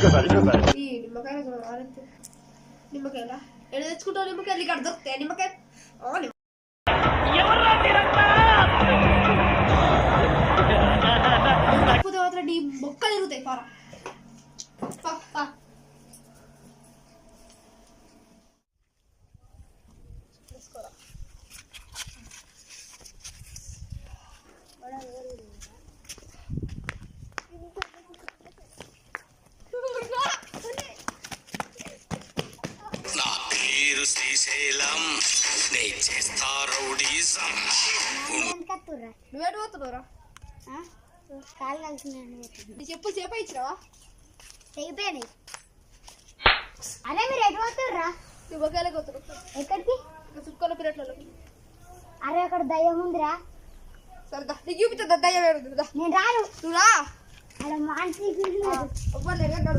ఈ నిమ్మకాయలు నిమ్మకాయలా ఎడ తెచ్చుకుంటావు నిమ్మకాయలు ఇక్కడ దొరుకుతాయి నిమ్మకాయలు మాత్రం నీ మొక్కలు తిరుగుతాయి పారా శ్రీశైలం నువ్వేటు పోతున్నావురా కాలు కలిసి చెప్పులు చేప ఇచ్చినావా తెగిపోయాయి అరే మీరు ఎటు పోతుర్రా నిమ్మకాయలకు పోతున్నావు ఎక్కడికి చుట్టుకున్న పిల్లట్లలో అరే అక్కడ దయ్యం ఉందిరా సరదా నీకు చూపిస్తా దయ్యం ఏడుంది నేను రాను నువ్వు రా అలా మానసిక